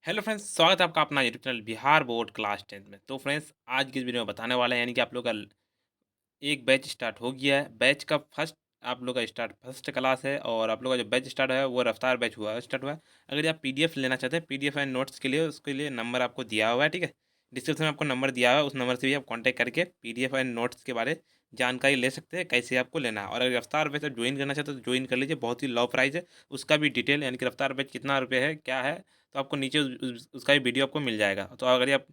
Hello friends, स्वागत है आपका अपना YouTube channel Bihar board class 10th में। तो फ्रेंड्स, आज की इस वीडियो में बताने वाले हैं यानी कि आप लोग का एक बैच स्टार्ट हो गया है। बैच का फर्स्ट आप लोग का स्टार्ट फर्स्ट क्लास है और आप लोग का जो बैच स्टार्ट है वो रफ्तार बैच हुआ है स्टार्ट हुआ है। अगर आप पीडीएफ लेना चाहते हैं, पीडीएफ एंड नोट्स के लिए, उसके लिए नंबर आपको दिया हुआ है, ठीक है। डिस्क्रिप्शन में आपको नंबर दिया हुआ है, उस नंबर से भी आप कॉन्टैक्ट करके पीडीएफ एंड नोट्स के बारे जानकारी ले सकते हैं, कैसे आपको लेना है। और अगर रफ्तार बैच आप ज्वाइन करना चाहते हैं तो ज्वाइन कर लीजिए, बहुत ही लो प्राइस है। उसका भी डिटेल यानी कि रफ्तार बैच कितना रुपये है क्या है, तो आपको नीचे उसका भी वीडियो आपको मिल जाएगा। तो अगर आप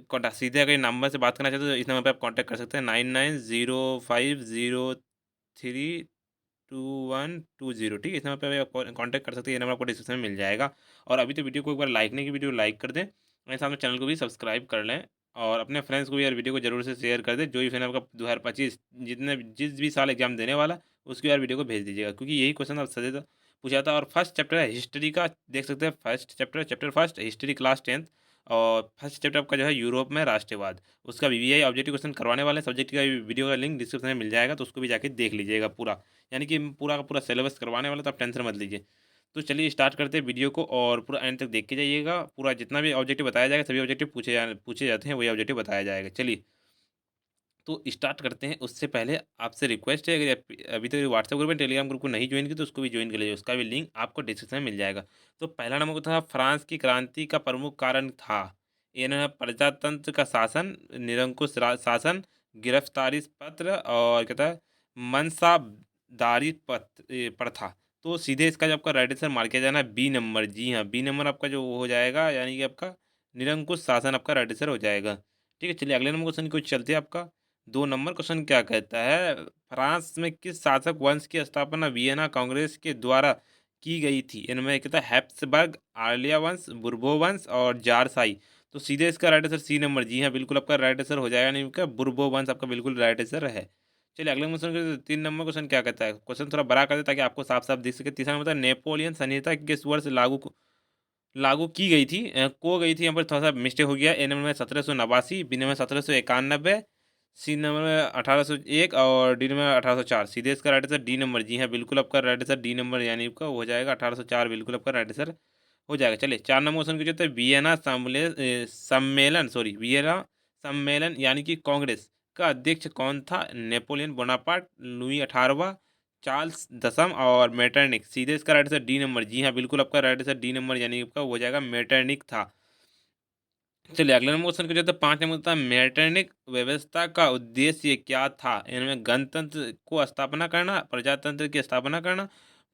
कॉन्टैक्ट सीधे अगर नंबर से बात करना चाहते हो तो इस नंबर पे आप कांटेक्ट कर सकते हैं 9905032120, ठीक है। इस नंबर पे आप कांटेक्ट कर सकते हैं, ये नंबर आपको डिस्क्रिप्शन में मिल जाएगा। और अभी तो वीडियो को एक बार लाइक नहीं की, वीडियो लाइक कर दें, मेरे सामने चैनल को भी सब्सक्राइब कर लें और अपने फ्रेंड्स को भी यार वीडियो को जरूर से शेयर कर दें। जो भी फ्रेंड आपका 2025 जिस भी साल एग्जाम देने वाला उसकी यार वीडियो को भेज दीजिएगा, क्योंकि यही क्वेश्चन आप सजे पूछा था। और फर्स्ट चैप्टर है हिस्ट्री का, देख सकते हैं first chapter chapter first history class 10th। और फर्स्ट चैप्टर आपका जो है यूरोप में राष्ट्रवाद, उसका वीवीआई ऑब्जेक्टिव क्वेश्चन करवाने वाले सब्जेक्ट का वीडियो का लिंक डिस्क्रिप्शन में मिल जाएगा, तो उसको भी जाके देख लीजिएगा पूरा। यानी कि पूरा का पूरा सिलेबस करवाने वाला, तो आप टेंशन मत लीजिए। तो चलिए स्टार्ट करते हैं वीडियो को और पूरा एंड तक देख के जाइएगा। पूरा जितना भी ऑब्जेक्टिव बताया जाएगा, सभी ऑब्जेक्टिव पूछे जाते हैं, वही ऑब्जेक्टिव बताया जाएगा। चलिए तो स्टार्ट करते हैं। उससे पहले आपसे रिक्वेस्ट है, अगर आप अभी तक व्हाट्सएप ग्रुप में टेलीग्राम ग्रुप को नहीं ज्वाइन किया तो उसको भी ज्वाइन कर लीजिए, उसका भी लिंक आपको डिस्क्रिप्शन में मिल जाएगा। तो पहला नंबर था, फ्रांस की क्रांति का प्रमुख कारण था, ये ना प्रजातंत्र का शासन, निरंकुश शासन, गिरफ्तारी पत्र और क्या था, मनसाबदारी प्रथा। तो सीधे इसका जो आपका राइट आंसर मार किया जाना है बी नंबर। जी हाँ, बी नंबर आपका जो हो जाएगा, यानी कि आपका निरंकुश शासन आपका राइट आंसर हो जाएगा। ठीक है, चलिए अगले नंबर क्वेश्चन की ओर चलते हैं। आपका 2 नंबर क्वेश्चन क्या कहता है, फ्रांस में किस शासक वंश की स्थापना वियना कांग्रेस के द्वारा की गई थी? इनमें क्या था, हैप्सबर्ग, आर्लिया वंश, बुर्बो वंश और जारसाई। तो सीधे इसका राइट आंसर सी नंबर। जी हाँ, बिल्कुल आपका राइट आंसर हो जाएगा, नहीं का बुर्बो वंश आपका बिल्कुल राइट आंसर है। चलिए अगले क्वेश्चन 3 नंबर क्वेश्चन क्या कहता है, क्वेश्चन थोड़ा बड़ा कर दे ताकि आपको साफ साफ दिख सके। तीसरा नंबर था, नेपोलियन संहिता किस वर्ष लागू की गई थी, को गई थी, यहाँ पर थोड़ा सा मिस्टेक हो गया। ए नंबर में 1789, बी नंबर 1791, सी नंबर में 1801 और डी नंबर 1804। सीधे इसका राइट आंसर डी नंबर। जी हाँ, बिल्कुल आपका राइट आंसर डी नंबर, यानी आपका हो जाएगा 1804, बिल्कुल आपका राइट आंसर हो जाएगा। चलिए 4 नंबर क्वेश्चन की जो है, वियना सम्मेलन यानी कि कांग्रेस का अध्यक्ष कौन था? नेपोलियन बोनापार्ट, लुई 18वां, चार्ल्स दसम और मेटरनिक। सीधे इसका राइट आंसर डी नंबर। जी हाँ, बिल्कुल आपका राइट आंसर डी नंबर, यानी आपका हो जाएगा मेटरनिक था। चलिए अगले नंबर क्वेश्चन को जो है 5 नंबर होता है, मेटरनिक व्यवस्था का उद्देश्य क्या था? इनमें गणतंत्र को स्थापना करना, प्रजातंत्र की स्थापना करना,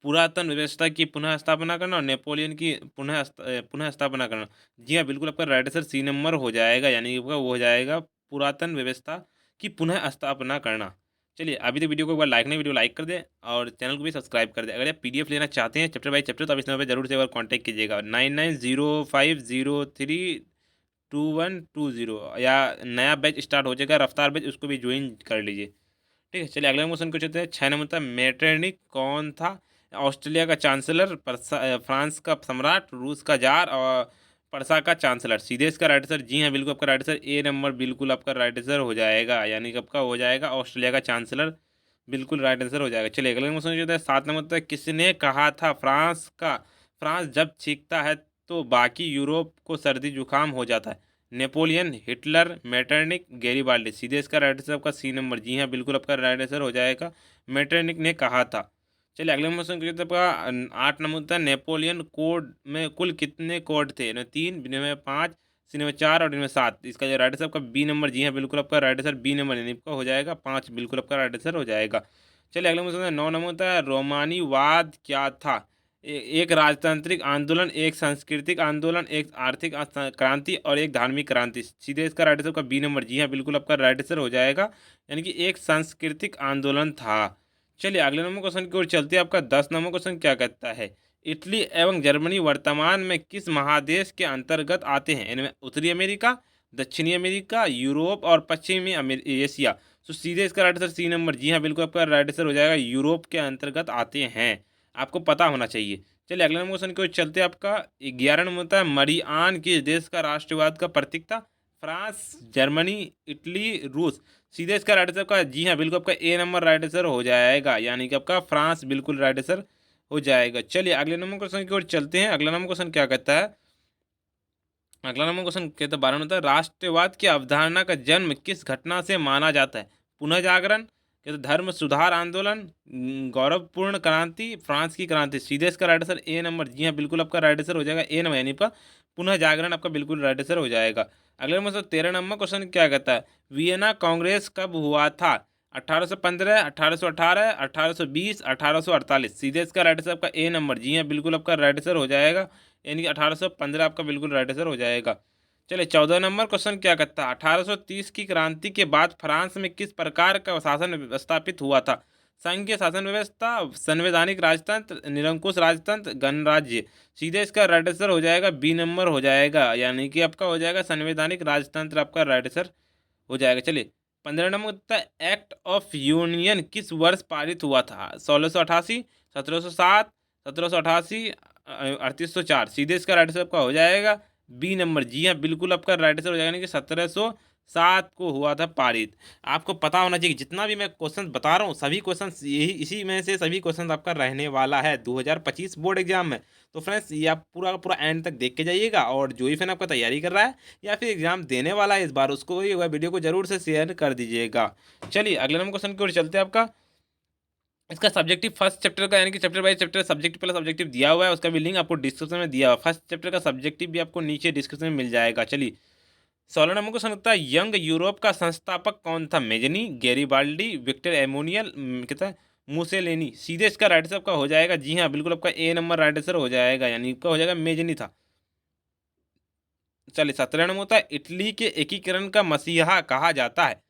पुरातन व्यवस्था की पुनः स्थापना करना और नेपोलियन की पुनः स्थापना करना। जी हाँ, बिल्कुल आपका राइट आंसर सी नंबर हो जाएगा, यानी आपका वो हो जाएगा पुरातन व्यवस्था की पुनः स्थापना करना। चलिए अभी तो वीडियो को एक बार लाइक नहीं, वीडियो लाइक कर दें और चैनल को भी सब्सक्राइब कर दें। अगर आप पीडीएफ लेना चाहते हैं चैप्टर बाई चैप्टर, तो आप इस नंबर पर जरूर से एक बार कॉन्टैक्ट कीजिएगा 9905032120, या नया बैच स्टार्ट हो जाएगा रफ्तार बैच, उसको भी ज्वाइन कर लीजिए। ठीक है, चलिए अगले क्वेश्चन को चलते हैं। 6 नंबर था, मेटरनिक कौन था? ऑस्ट्रेलिया का चांसलर, फ्रांस का सम्राट, रूस का जार और परसा का चांसलर। सीधे इसका राइट आंसर। जी हाँ, बिल्कुल आपका राइट आंसर ए नंबर, बिल्कुल आपका राइट आंसर हो जाएगा, यानी कि आपका हो जाएगा ऑस्ट्रेलिया का चांसलर, बिल्कुल राइट आंसर हो जाएगा। चलिए अगले क्वेश्चन जो होता है 7 नंबर तक, किसने कहा था फ्रांस जब छींकता है तो बाकी यूरोप को सर्दी जुकाम हो जाता है? Napoleon, Hitler, Metternich, Garibaldi. सीधे इसका राइट आंसर आपका सी नंबर। जी हाँ, बिल्कुल आपका राइट आंसर हो जाएगा, मेटरनिक ने कहा था। चलिए अगले क्वेश्चन जो होता है आपका 8 नंबर होता है, नेपोलियन कोड में कुल कितने कोड थे? इनमें 3, बी में 5, सी में 4 और डी में 7। इसका जो राइट आंसर आपका बी नंबर। जी हाँ, बिल्कुल आपका राइट आंसर बी नंबर, यानी आपका हो जाएगा 5, बिल्कुल आपका राइट आंसर हो जाएगा। चलिए अगला क्वेश्चन 9 नंबर होता है, रोमानीवाद क्या था? एक राजतांत्रिक आंदोलन, एक सांस्कृतिक आंदोलन, एक आर्थिक क्रांति और एक धार्मिक क्रांति। सीधे इसका राइट आंसर का बी नंबर। जी हाँ, बिल्कुल आपका राइट आंसर हो जाएगा, यानी कि एक सांस्कृतिक आंदोलन था। चलिए अगले नंबर क्वेश्चन की ओर चलते हैं। आपका 10 नंबर क्वेश्चन क्या कहता है, इटली एवं जर्मनी वर्तमान में किस महादेश के अंतर्गत आते हैं? इनमें उत्तरी अमेरिका, दक्षिणी अमेरिका, यूरोप और पश्चिमी एशिया। तो सीधे इसका राइट आंसर सी नंबर। जी हाँ, बिल्कुल आपका राइट आंसर हो जाएगा, यूरोप के अंतर्गत आते हैं, आपको पता होना चाहिए। चलिए अगले नंबर क्वेश्चन की ओर चलते हैं। आपका 11 नंबर होता है, मरियान किस देश का राष्ट्रवाद का प्रतीक था? फ्रांस, जर्मनी, इटली, रूस। सीधे इसका राइट आंसर का जी हाँ, बिल्कुल आपका ए नंबर राइट आंसर हो जाएगा, यानी कि आपका फ्रांस बिल्कुल राइट आंसर हो जाएगा। चलिए अगले नंबर क्वेश्चन की ओर चलते हैं। अगला नंबर क्वेश्चन क्या कहता है, अगला नंबर क्वेश्चन कहते 12 होता है, राष्ट्रवाद की अवधारणा का जन्म किस घटना से माना जाता है? पुनः जागरण, कहते धर्म सुधार आंदोलन, गौरवपूर्ण क्रांति, फ्रांस की क्रांति। सीधे इसका राइट आंसर ए नंबर। जी हाँ, बिल्कुल आपका राइट आंसर हो जाएगा ए नंबर, यानी आपका पुनः जागरण आपका बिल्कुल राइट आंसर हो जाएगा। अगले नंबर 13 नंबर क्वेश्चन क्या कहता है, वियना कांग्रेस कब हुआ था? 1815, 1818, 1820, 1848। सीधे इसका राइट आंसर आपका ए नंबर। जी हाँ, बिल्कुल आपका राइट आंसर हो जाएगा, यानी कि 1815 आपका बिल्कुल राइट आंसर हो जाएगा। चलिए 14 नंबर क्वेश्चन क्या कहता है, 1830 की क्रांति के बाद फ्रांस में किस प्रकार का शासन स्थापित हुआ था? संघीय शासन व्यवस्था, संवैधानिक राजतंत्र, निरंकुश राजतंत्र, गणराज्य। सीधे इसका राइट आंसर हो जाएगा बी नंबर हो जाएगा, यानी कि आपका हो जाएगा संवैधानिक राजतंत्र आपका राइट आंसर हो जाएगा। चलिए 15 number Uttar, act of union किस वर्ष पारित हुआ था? 1688, 1707, 1788, 3804। सीधे इसका राइट आंसर आपका हो जाएगा बी नंबर। जी हाँ, बिल्कुल आपका राइट आंसर हो जाएगा, यानी कि 1707 को हुआ था पारित। आपको पता होना चाहिए जितना भी मैं क्वेश्चन बता रहा हूँ सभी क्वेश्चन यही इसी में से सभी क्वेश्चन आपका रहने वाला है 2025 बोर्ड एग्जाम में। तो फ्रेंड्स ये आप पूरा का पूरा एंड तक देख के जाइएगा, और जो भी फ्रेंड आपका तैयारी कर रहा है या फिर एग्जाम देने वाला है इस बार, उसको ये वीडियो को जरूर से शेयर कर दीजिएगा। चलिए अगले नंबर क्वेश्चन की ओर चलते हैं। आपका इसका सब्जेक्टिव फर्स्ट चैप्टर का, यानी कि chapter by chapter subjective plus subjective दिया हुआ है, उसका भी लिंक आपको डिस्क्रिप्शन में दिया हुआ है। फर्स्ट चैप्टर का सब्जेक्टिव भी आपको नीचे डिस्क्रिप्शन में मिल जाएगा। चलिए 16 नंबर क्वेश्चन होता है, यंग यूरोप का संस्थापक कौन था? मेजनी, गैरीबाल्डी, विक्टर एमोनियल, कहता है मुसेलिनी। सीधे इसका राइट आंसर आपका हो जाएगा, जी हाँ बिल्कुल आपका ए नंबर राइट आंसर हो जाएगा, यानी आपका हो जाएगा मेजनी था। चलिए 17 नंबर होता है, इटली के एकीकरण का मसीहा कहा जाता है?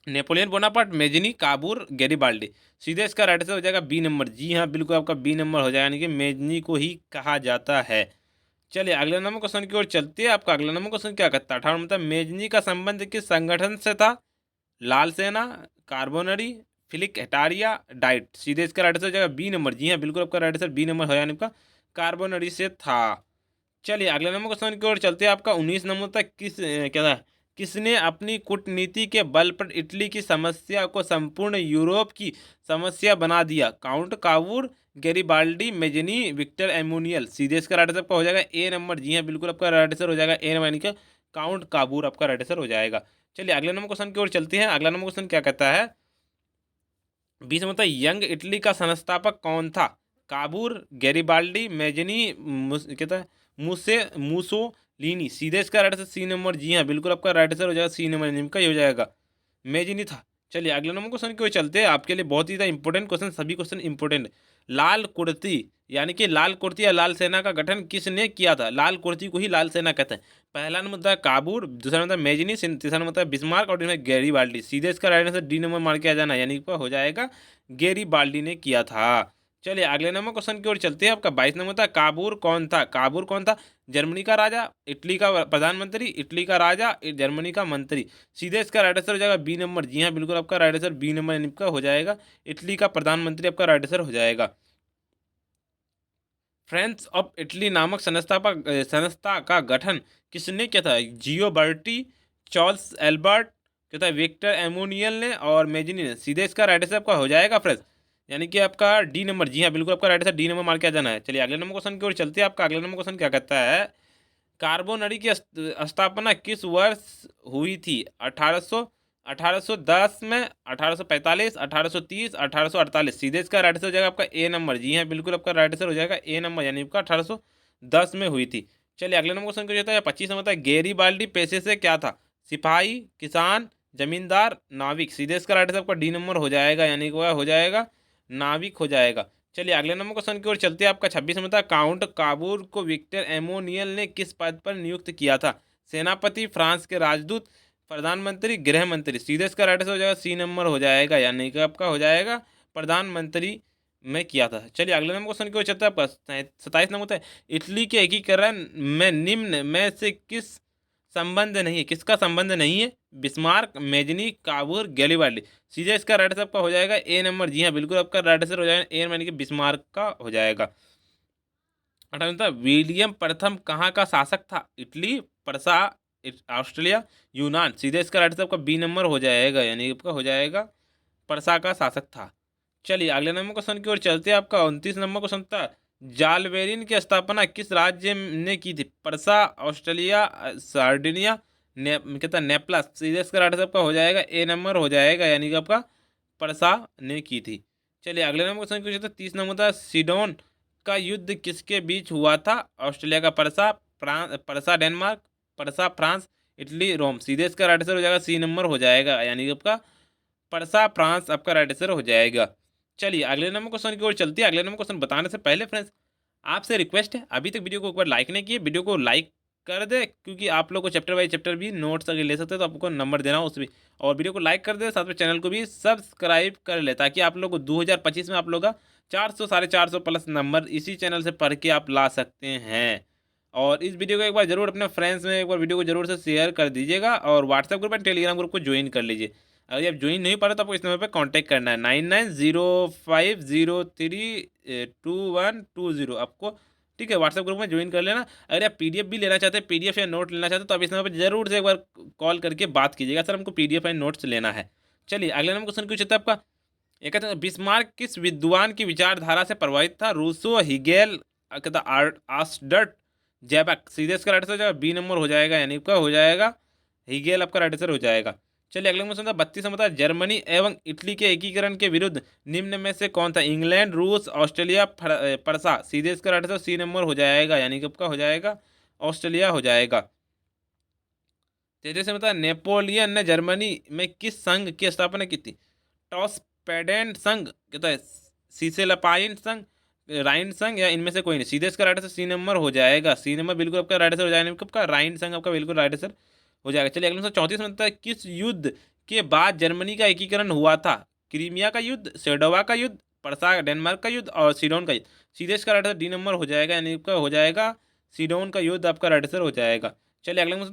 Napoleon Bonaparte, Mazzini, काबूर, Garibaldi. सीधे इसका राइट आंसर हो जाएगा बी नंबर। जी हाँ बिल्कुल आपका बी नंबर हो जाएगा, यानी कि मेजनी को ही कहा जाता है। चलिए अगले नंबर क्वेश्चन की ओर चलते हैं। आपका अगला नंबर क्वेश्चन क्या कहता है, 18 मतलब मेजनी का संबंध किस संगठन से था? लाल सेना, कार्बोनरी, फिलिक हटारिया, डाइट। सीधे इसका राइट आंसर हो जाएगा बी नंबर। जी हाँ बिल्कुल आपका राइट आंसर बी नंबर हो, यानी आपका कार्बोनरी से था। चलिए अगले नंबर क्वेश्चन की ओर चलते हैं। आपका 19 नंबर तक क्या था, किसने अपनी कूटनीति के बल पर इटली की समस्या को संपूर्ण यूरोप की समस्या बना दिया? Count Cavour, Garibaldi, Mazzini, Victor Emmanuel. सीधे इसका राइट आंसर आपका हो जाएगा ए नंबर। जी हाँ बिल्कुल आपका राइट आंसर हो जाएगा ए नंबर, यानी कि काउंट काबूर आपका राइट आंसर हो जाएगा। चलिए अगले नंबर क्वेश्चन की ओर चलते हैं। अगला नंबर क्वेश्चन क्या कहता है, 20 में बताइए यंग इटली का संस्थापक कौन था? काबूर, गैरीबाल्डी, मेजनी, कहता है मुसोलिनी। सीधे इसका राइट आंसर सी नंबर। जी हाँ बिल्कुल आपका राइट आंसर हो जाएगा सी नंबर, निम्न हो जाएगा मेजनी था। चलिए अगले नंबर क्वेश्चन की ओर चलते हैं। आपके लिए बहुत ही ज़्यादा इंपॉर्टेंट क्वेश्चन, सभी क्वेश्चन इंपॉर्टेंट। लाल कुर्ती, यानी कि लाल कुर्ती या लाल सेना का गठन किसने किया था? लाल कुर्ती को ही लाल सेना कहते हैं। पहला नंबर होता है काबूर, दूसरा नंबर मेजनी, तीसरा नंबर होता है बिस्मार्क, और गैरी बाल्डी। सीधे इसका राइट आंसर डी नंबर मार के आ जाना, यानी कि हो जाएगा गैरी बाल्डी ने किया था। चलिए अगले नंबर क्वेश्चन की ओर चलते हैं। आपका 22 नंबर था, काबूर कौन था? काबूर कौन था? जर्मनी का राजा, इटली का प्रधानमंत्री, इटली का राजा, जर्मनी का मंत्री। सीधे इसका राइट आंसर हो जाएगा बी नंबर। जी हाँ बिल्कुल आपका राइट आंसर बी नंबर यानी का हो जाएगा, इटली का प्रधानमंत्री आपका राइट आंसर हो जाएगा। फ्रेंड्स ऑफ इटली नामक संस्था का गठन किसने किया था? जियो बर्टी, चार्ल्स एल्बर्ट, कहता है विक्टर एमोनियल ने, और मेजनी ने। सीधे इसका राइट आंसर आपका हो जाएगा फ्रेंड्स, यानी कि आपका डी नंबर। जी हाँ बिल्कुल आपका राइट आंसर डी नंबर मार के आ जाना है। चलिए अगले नंबर क्वेश्चन की ओर चलते हैं। आपका अगला नंबर क्वेश्चन क्या कहता है, कार्बोनरी की स्थापना किस वर्ष हुई थी? 1810 में, 1845, 1830, 1848। सीधे इसका राइट आंसर हो जाएगा आपका ए नंबर। जी हाँ बिल्कुल आपका राइट आंसर हो जाएगा ए नंबर, यानी आपका 1810 में हुई थी। चलिए अगले नंबर क्वेश्चन क्या होता है, 25 नंबर है, गेरी बाल्डी पेशे से क्या था? सिपाही, किसान, जमींदार, नाविक। सीधे इसका राइट आंसर आपका डी नंबर हो जाएगा, यानी कि हो जाएगा नाविक हो जाएगा। चलिए अगले नंबर क्वेश्चन की ओर चलते हैं। आपका 26 में था, काउंट काबूर को विक्टर एमोनियल ने किस पद पर नियुक्त किया था? सेनापति, फ्रांस के राजदूत, प्रधानमंत्री, गृह मंत्री। सीधे इसका राइट आंसर हो जाएगा सी नंबर हो जाएगा, यानी कि आपका हो जाएगा प्रधानमंत्री में किया था। चलिए अगले नंबर क्वेश्चन की ओर चलते हैं। आपका 27 नंबर है, इटली के एकीकरण में निम्न में से किस संबंध नहीं है? किसका संबंध नहीं है? Bismarck, Mazzini, काबूर, Garibaldi. सीधे इसका राइट आंसर आपका हो जाएगा ए नंबर। जी हाँ बिल्कुल आपका राइट आंसर हो जाएगा ए यानी कि बिस्मार्क का हो जाएगा। अठारह विलियम प्रथम कहाँ का शासक था? इटली, परसा, ऑस्ट्रेलिया, यूनान। सीधे इसका राइट आंसर आपका बी नंबर हो जाएगा, यानी आपका हो जाएगा परसा का शासक था। चलिए अगले नंबर क्वेश्चन की ओर चलते हैं। आपका 29 नंबर क्वेश्चन था, जालवेरिन की स्थापना किस राज्य ने की थी? परसा, ऑस्ट्रेलिया, सार्डिनिया, ने कहता नेपलस। सीधे इसका राइट आंसर आपका हो जाएगा ए नंबर हो जाएगा, यानी कि आपका परसा ने की थी। चलिए अगले नंबर क्वेश्चन पूछे तो 30 नंबर था, सिडोन का युद्ध किसके बीच हुआ था? ऑस्ट्रेलिया का Prussia, Prussia Denmark, Prussia France, Italy Rome. सीधे इसका राइट आंसर हो जाएगा सी नंबर हो जाएगा, यानी कि आपका परसा फ्रांस आपका राइट आंसर हो जाएगा। चलिए अगले नंबर क्वेश्चन की ओर चलती है। अगले नंबर क्वेश्चन बताने से पहले फ्रेंड्स आपसे रिक्वेस्ट है, अभी तक वीडियो को एक बार लाइक नहीं किए, वीडियो को लाइक कर दे, क्योंकि आप लोग को चैप्टर बाई चैप्टर भी नोट्स अगर ले सकते हैं तो आपको नंबर देना उस भी। और वीडियो को लाइक कर दे, साथ में चैनल को भी सब्सक्राइब कर ले, ताकि आप लोग को 2025 में आप लोग का 400 450 प्लस नंबर इसी चैनल से पढ़ के आप ला सकते हैं। और इस वीडियो को एक बार जरूर अपने फ्रेंड्स में एक बार वीडियो को जरूर से शेयर कर दीजिएगा, और WhatsApp group and Telegram group को ज्वाइन कर लीजिए। अगर आप ज्वाइन नहीं पा रहे तो आपको इस नंबर पर कांटेक्ट करना है 9905032120 आपको, ठीक है, व्हाट्सएप ग्रुप में ज्वाइन कर लेना। अगर आप पीडीएफ भी लेना चाहते हैं, पीडीएफ या नोट लेना चाहते हैं, तो आप इस नंबर पर जरूर से एक बार कॉल करके बात कीजिएगा, सर हमको पीडीएफ एंड नोट्स लेना है। चलिए अगले नंबर क्वेश्चन पूछता है आपका, एक कहता है बिस्मार्क किस विद्वान की विचारधारा से प्रभावित था? रूसो, हिगेल, कहता आस्डर्ट, जैबक। सीधे इसका राइट आंसर हो जाएगा बी नंबर हो जाएगा, यानी आपका हो जाएगा हिगेल आपका राइट आंसर हो जाएगा। चलिए अगले क्वेश्चन था 32 नंबर था, जर्मनी एवं इटली के एकीकरण के विरुद्ध निम्न में से कौन था? इंग्लैंड, रूस, ऑस्ट्रेलिया, परसा। सीधे इसका राइट आंसर सी नंबर हो जाएगा, यानी कि आपका हो जाएगा ऑस्ट्रेलिया हो जाएगा। 33 नंबर था, नेपोलियन ने जर्मनी में किस संघ की स्थापना की थी? टॉसपेडेंट संघ, कहता है सीसेलापाइन संघ, राइन संघ, या इनमें से कोई नहीं। सीधे इसका राइट आंसर सी नंबर हो जाएगा, सी नंबर बिल्कुल आपका राइट आंसर हो जाएगा, आपका राइन संघ आपका बिल्कुल राइट आंसर हो जाएगा। चलिए अगले 34 में है, किस युद्ध के बाद जर्मनी का एकीकरण हुआ था? क्रीमिया का युद्ध, सेडोवा का युद्ध, परसा डेनमार्क का युद्ध, और सिडोन का युद्ध। सीधे इसका राइट आंसर डी नंबर हो जाएगा, यानी आपका हो जाएगा सिडोन का युद्ध आपका राइट आंसर हो जाएगा। चलिए अगले में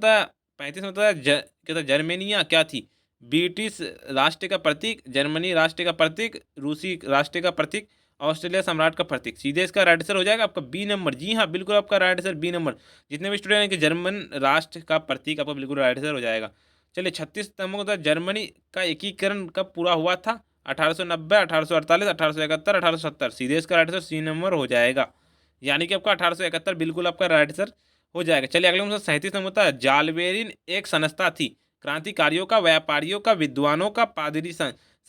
35 में कहता है जर्मेनिया क्या थी? ब्रिटिश राष्ट्र का प्रतीक, जर्मनी राष्ट्र का प्रतीक, रूसी राष्ट्र का प्रतीक, ऑस्ट्रेलिया सम्राट का प्रतीक। सीधे इसका राइट आंसर हो जाएगा आपका बी नंबर। जी हाँ, बिल्कुल आपका राइट आंसर बी नंबर। जितने भी स्टूडेंट हैं कि जर्मन राष्ट्र का प्रतीक आपका बिल्कुल राइट आंसर हो जाएगा। चलिए 36 नंबर का, जर्मनी का एकीकरण कब पूरा हुआ था? 1890, 1848, 1871, 1870। सीधे इसका राइट आंसर सी नंबर हो जाएगा, यानी कि आपका 1871 बिल्कुल आपका राइट आंसर हो जाएगा। चलिए अगले नंबर 37 नंबर था, जालवेरिन एक संस्था थी क्रांतिकारियों का, व्यापारियों का, विद्वानों का, पादरी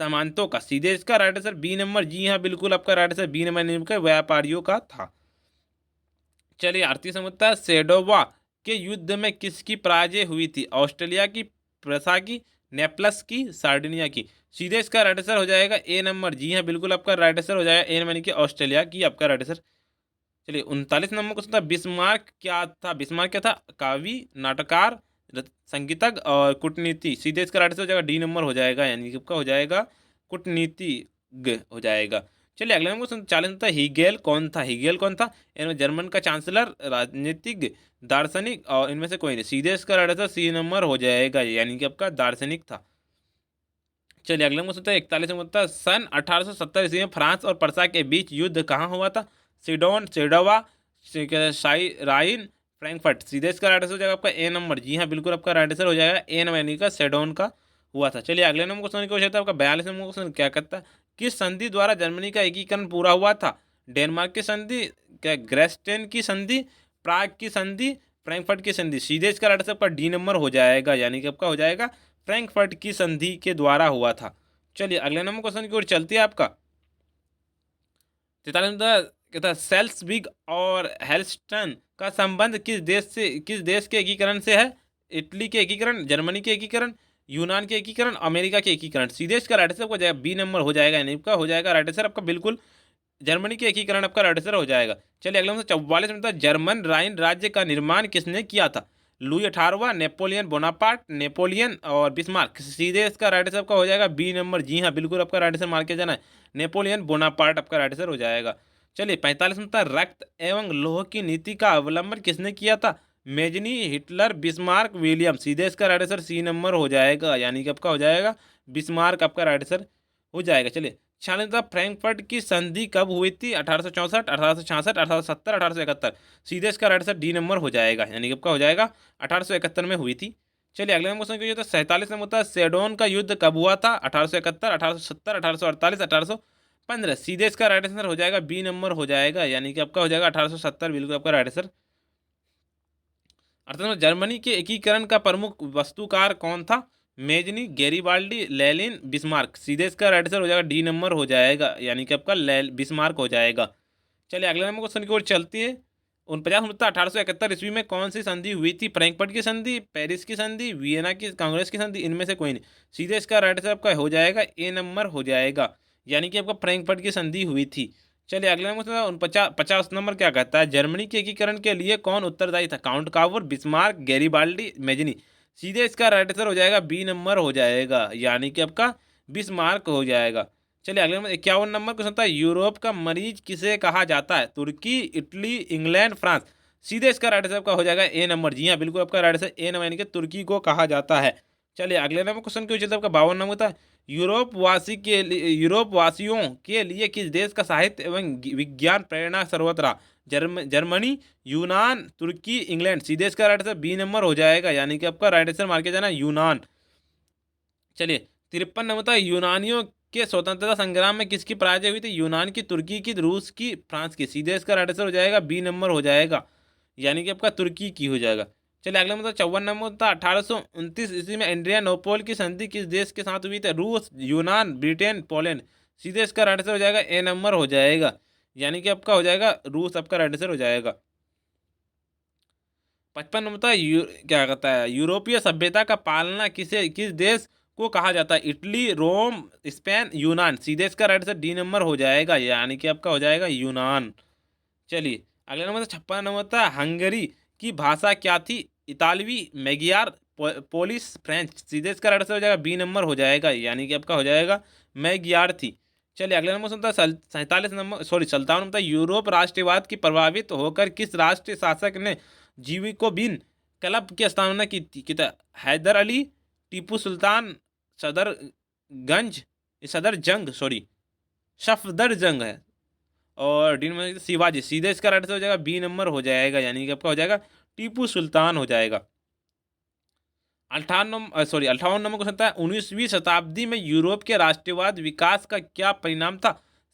सामंतों का। सीधे इसका राइट आंसर बी नंबर। जी हाँ, बिल्कुल आपका राइट आंसर बी नंबर का व्यापारियों का था। चलिए 38 नंबर था, सेडोवा के युद्ध में किसकी पराजय हुई थी? ऑस्ट्रेलिया की, प्रसा की, नेपलस की, सार्डिनिया की। सीधे इसका राइट आंसर हो जाएगा ए नंबर। जी हाँ, बिल्कुल आपका राइट आंसर हो जाएगा ए नंबर, की ऑस्ट्रेलिया की आपका राइट आंसर। चलिए 39 नंबर क्वेश्चन था, बिस्मार्क क्या था? बिस्मार्क क्या था? कवि, नाटककार, संगीतज्ञ और कूटनीति। सीधे इसका राइट आंसर हो जाएगा डी नंबर हो जाएगा, यानी कि आपका हो जाएगा कूटनीतिज्ञ हो जाएगा। चलिए अगला नंबर क्वेश्चन 40 था, हिगेल कौन था? हिगेल कौन था? इनमें जर्मन का चांसलर, राजनीतिज्ञ, दार्शनिक, और इनमें से कोई नहीं। सीधे इसका राइट आंसर सी नंबर हो जाएगा, यानी कि आपका दार्शनिक था। चलिए अगला क्वेश्चन था 41 में होता है, सन 1870 ईस्वी में फ्रांस और परसा के बीच युद्ध कहाँ हुआ था? सिडोन, सेडोवा, शाई राइन, फ्रैंकफर्ट। सीधे इसका राइट आंसर हो जाएगा आपका ए नंबर। जी हाँ, बिल्कुल आपका राइट आंसर हो जाएगा ए नंबर, यानी का सेडोन का हुआ था। चलिए अगले नंबर क्वेश्चन क्वेश्चन था आपका 42 नंबर क्वेश्चन, क्या कहता है किस संधि द्वारा जर्मनी का एकीकरण पूरा हुआ था? डेनमार्क की संधि, क्या ग्रेस्टेन की संधि, प्राग की संधि, फ्रैंकफर्ट की संधि। सीधे इसका राइट आंसर आपका डी नंबर हो जाएगा, यानी कि आपका हो जाएगा फ्रैंकफर्ट की संधि के द्वारा हुआ था। चलिए अगले नंबर क्वेश्चन की ओर चलती है आपका 43 नंबर, कहता है सेल्सविग और हेल्स्टन का संबंध किस देश के एकीकरण से है? इटली के एकीकरण, जर्मनी के एकीकरण, यूनान के एकीकरण, अमेरिका के एकीकरण। सीधे इसका राइट आंसर आपको जाएगा बी नंबर हो जाएगा, यानी आपका हो जाएगा राइट आंसर आपका बिल्कुल जर्मनी के एकीकरण आपका राइट आंसर हो जाएगा। चलिए अगले नंबर 44 में था, जर्मन राइन राज्य का निर्माण किसने किया था? लुई 18वां, नेपोलियन बोनापार्ट, नेपोलियन और बिस्मार्क। सीधे इसका राइट आंसर आपका हो जाएगा बी नंबर। जी हाँ, बिल्कुल आपका राइट आंसर मार्क किया जाना है, नेपोलियन बोनापार्ट आपका राइट आंसर हो जाएगा। चलिए 45 में था, रक्त एवं लोह की नीति का अवलंबन किसने किया था? Mazzini, Hitler, Bismarck, William. सीधे इसका राइट आंसर सी नंबर हो जाएगा, यानी कि आपका हो जाएगा बिस्मार्क आपका राइट आंसर हो जाएगा। चलिए शांता फ्रैंकफर्ट की संधि कब हुई थी? 1864, 1866, 1870, 1871। सीधे इसका राइट आंसर डी नंबर हो जाएगा, यानी कि आपका हो जाएगा 1871 में हुई थी। चलिए अगले नंबर क्वेश्चन क्वेश्चन 47 नंबर होता है, सेडोन का युद्ध कब हुआ था? 1871, 1870, 1848, 15। सीधे इसका राइट आंसर हो जाएगा बी नंबर हो जाएगा, यानी कि आपका हो जाएगा 1870, बिल्कुल आपका राइट आंसर। अर्थात जर्मनी के एकीकरण का प्रमुख वस्तुकार कौन था? Mazzini, Garibaldi, Lenin, Bismarck. सीधे इसका राइट आंसर हो जाएगा डी नंबर हो जाएगा, यानी कि आपका बिस्मार्क हो जाएगा। चलिए अगले नंबर क्वेश्चन की ओर चलती है। 49 1871 ईस्वी में कौन सी संधि हुई थी? फ्रैंकफर्ट की संधि, पेरिस की संधि, वियना की कांग्रेस की संधि, इनमें से कोई नहीं। सीधे इसका राइट आंसर आपका हो जाएगा ए नंबर हो जाएगा, यानी कि आपका फ्रैंकफर्ट की संधि हुई थी। चलिए अगला नंबर 50 नंबर क्या कहता है? जर्मनी के एकीकरण के लिए कौन उत्तरदायी था? काउंट कावर, बिस्मार्क, गैरीबाल्डी, मेजनी। सीधे इसका राइट आंसर हो जाएगा बी नंबर हो जाएगा, यानी कि आपका बिस्मार्क हो जाएगा। चलिए अगले नंबर 51 नंबर क्वेश्चन था, यूरोप का मरीज किसे कहा जाता है? तुर्की, इटली, इंग्लैंड, फ्रांस। सीधे इसका राइट आंसर आपका हो जाएगा ए नंबर। जी हाँ, बिल्कुल आपका राइट आंसर ए नंबर, यानी कि तुर्की को कहा जाता है। चलिए अगले नंबर क्वेश्चन क्यों चलता है? आपका 52 नंबर था, यूरोप वासियों के लिए किस देश का साहित्य एवं विज्ञान प्रेरणा सर्वोच्च रहा? जर्मनी, यूनान, तुर्की, इंग्लैंड। सीधे इसका राइट आंसर बी नंबर हो जाएगा, यानी कि आपका राइट आंसर मार के जाना यूनान। चलिए 53 नंबर था, यूनानियों के स्वतंत्रता संग्राम में किसकी पराजय हुई थी? यूनान की, तुर्की की, रूस की, फ्रांस की। सीधे इसका राइट आंसर हो जाएगा बी नंबर हो जाएगा, यानी कि आपका तुर्की की हो जाएगा। चलिए अगला मतलब 54 नंबर था, 1829 ईस्वी में एड्रियानोपोल की संधि किस देश के साथ हुई थी? रूस, यूनान, ब्रिटेन, पोलैंड। सीधे इसका राइट आंसर हो जाएगा ए नंबर हो जाएगा, यानी कि आपका हो जाएगा रूस, आपका राइट आंसर हो जाएगा। 55 नंबर था, क्या कहता है, यूरोपीय सभ्यता का पालना किस देश को कहा जाता है? इटली, रोम, स्पेन, यूनान। सीधे इसका राइट आंसर डी नंबर हो जाएगा, यानी कि आपका हो जाएगा यूनान। चलिए अगला नंबर था 56 नंबर था, हंगरी की भाषा क्या थी? इतालवी, मैगियार, पोलिश, फ्रेंच। सीधे इसका राइट आंसर हो जाएगा बी नंबर हो जाएगा, यानी कि आपका हो जाएगा मैगियार थी। चलिए अगला नंबर सुनता है 47 नंबर, सॉरी 57 नंबर था, यूरोप राष्ट्रवाद की प्रभावित होकर किस राष्ट्रीय शासक ने जीविकोबिन क्लब की स्थापना की थी? हैदर अली, टीपू सुल्तान, सदरगंज, सदरजंग, सॉरी सफदरजंग है, और डी नंबर शिवाजी। सीधे इसका राइट आंसर हो जाएगा बी नंबर हो जाएगा, यानी कि आपका हो जाएगा टीपू सुल्तान हो जाएगा। 58 नंबर क्वेश्चन था, 19वीं शताब्दी में यूरोप के राष्ट्रवाद विकास का क्या परिणाम था?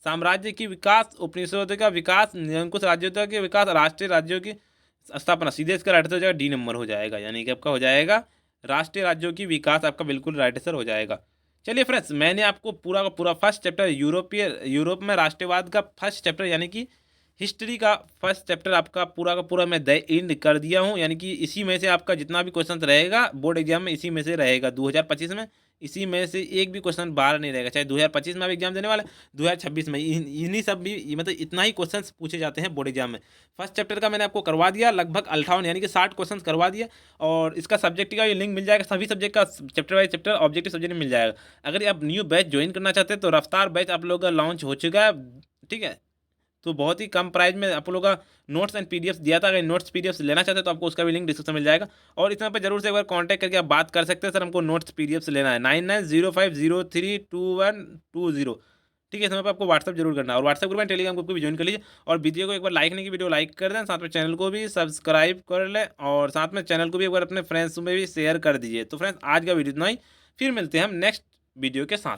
साम्राज्य की विकास, उपनिवेशों का विकास, निरंकुश राज्यों के विकास, राष्ट्रीय राज्यों की स्थापना। सीधे इसका राइट आंसर हो जाएगा डी नंबर हो जाएगा, यानी कि आपका हो जाएगा राष्ट्रीय राज्यों की विकास, आपका बिल्कुल राइट आंसर हो जाएगा। चलिए फ्रेंड्स, मैंने आपको पूरा का पूरा फर्स्ट चैप्टर यूरोप में राष्ट्रवाद का फर्स्ट चैप्टर, यानी कि हिस्ट्री का फर्स्ट चैप्टर आपका पूरा का पूरा मैं द एंड कर दिया हूं, यानी कि इसी में से आपका जितना भी क्वेश्चन रहेगा बोर्ड एग्जाम में, इसी में से रहेगा 2025 में। इसी में से एक भी क्वेश्चन बाहर नहीं रहेगा, चाहे 2025 में आप एग्जाम देने वाले, 2026 में, इन्हीं सब भी, मतलब इतना ही क्वेश्चन पूछे जाते हैं बोर्ड एग्जाम में। फर्स्ट चैप्टर का मैंने आपको करवा दिया लगभग 58, यानी कि 60 क्वेश्चन करवा दिया, और इसका सब्जेक्ट का भी लिंक मिल जाएगा, सभी सब्जेक्ट का chapter wise chapter objective subject में मिल जाएगा। अगर आप न्यू बैच ज्वाइन करना चाहते हैं तो रफ्तार बैच आप लोगों का लॉन्च हो चुका है, ठीक है। तो बहुत ही कम प्राइस में आप लोगों का नोट्स एंड पीडीएफ दिया था, अगर नोट्स पीडीएफ लेना चाहते हैं तो आपको उसका भी लिंक डिस्क्रिप्शन मिल जाएगा, और इस पे जरूर से एक बार कांटेक्ट करके आप बात कर सकते हैं, सर हमको नोट्स पीडीएफ लेना है, 9905032120। ठीक है, इसमें पे आपको व्हाट्सअप जरूर करना है, और व्हाट्सअप ग्रुप में टेलीग्राम ग्रुप को भी ज्वाइन कर लीजिए, और वीडियो को एक बार लाइक नहीं की वीडियो लाइक कर दें, साथ में चैनल को भी सब्सक्राइब कर लें, और साथ में चैनल को भी एक बार अपने फ्रेंड्स में भी शेयर कर दीजिए। तो फ्रेंड्स आज का वीडियो इतना ही, फिर मिलते हैं हम नेक्स्ट वीडियो के साथ।